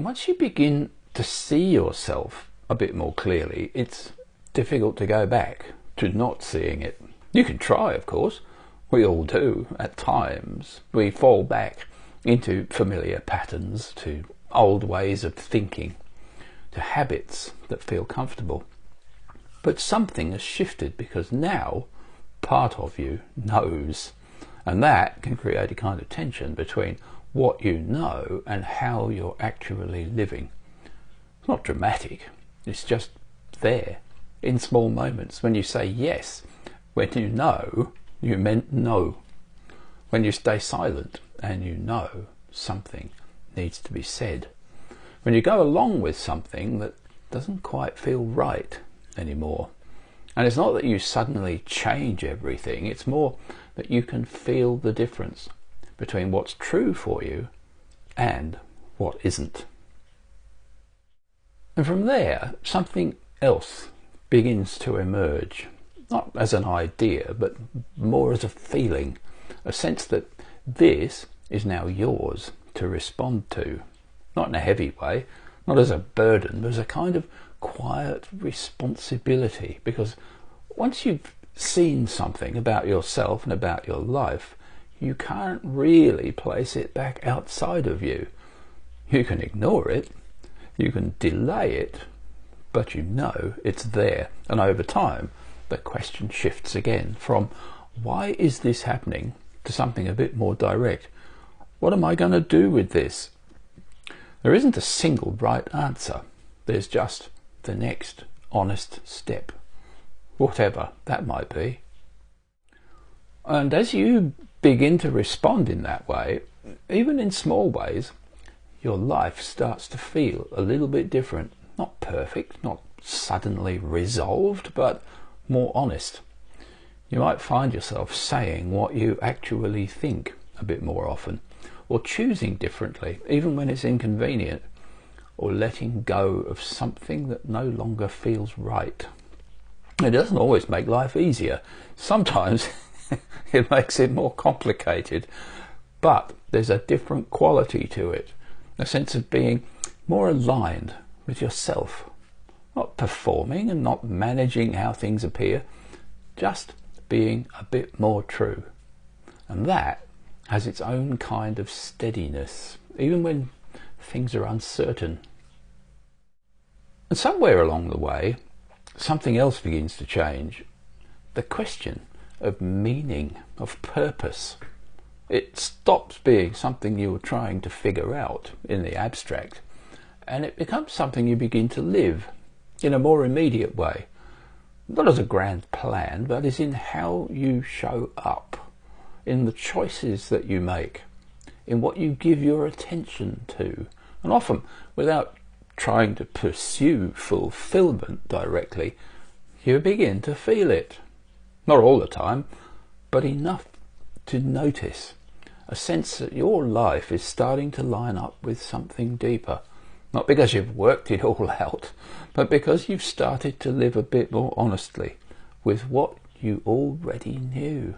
And once you begin to see yourself a bit more clearly, it's difficult to go back to not seeing it. You can try, of course. We all do at times. We fall back into familiar patterns, to old ways of thinking, to habits that feel comfortable. But something has shifted because now part of you knows. And that can create a kind of tension between what you know and how you're actually living. It's not dramatic. It's just there in small moments. When you say yes, when you know, you meant no. When you stay silent and you know something needs to be said. When you go along with something that doesn't quite feel right anymore. And it's not that you suddenly change everything, it's more that you can feel the difference between what's true for you and what isn't. And from there, something else begins to emerge, not as an idea, but more as a feeling, a sense that this is now yours to respond to, not in a heavy way, not as a burden, but as a kind of quiet responsibility. Because once you've seen something about yourself and about your life, you can't really place it back outside of you. You can ignore it, you can delay it, but you know it's there. And over time, the question shifts again from why is this happening to something a bit more direct. What am I going to do with this? There isn't a single right answer. There's just the next honest step, whatever that might be. And as you begin to respond in that way, even in small ways, your life starts to feel a little bit different. Not perfect, not suddenly resolved, but more honest. You might find yourself saying what you actually think a bit more often, or choosing differently, even when it's inconvenient, or letting go of something that no longer feels right. It doesn't always make life easier. Sometimes it makes it more complicated, but there's a different quality to it, a sense of being more aligned with yourself, not performing and not managing how things appear, just being a bit more true. And that has its own kind of steadiness, even when things are uncertain. And somewhere along the way, something else begins to change. The question of meaning, of purpose. It stops being something you were trying to figure out in the abstract, and it becomes something you begin to live in a more immediate way. Not as a grand plan, but as in how you show up, in the choices that you make, in what you give your attention to, and often without trying to pursue fulfillment directly, you begin to feel it. Not all the time, but enough to notice a sense that your life is starting to line up with something deeper. Not because you've worked it all out, but because you've started to live a bit more honestly with what you already knew.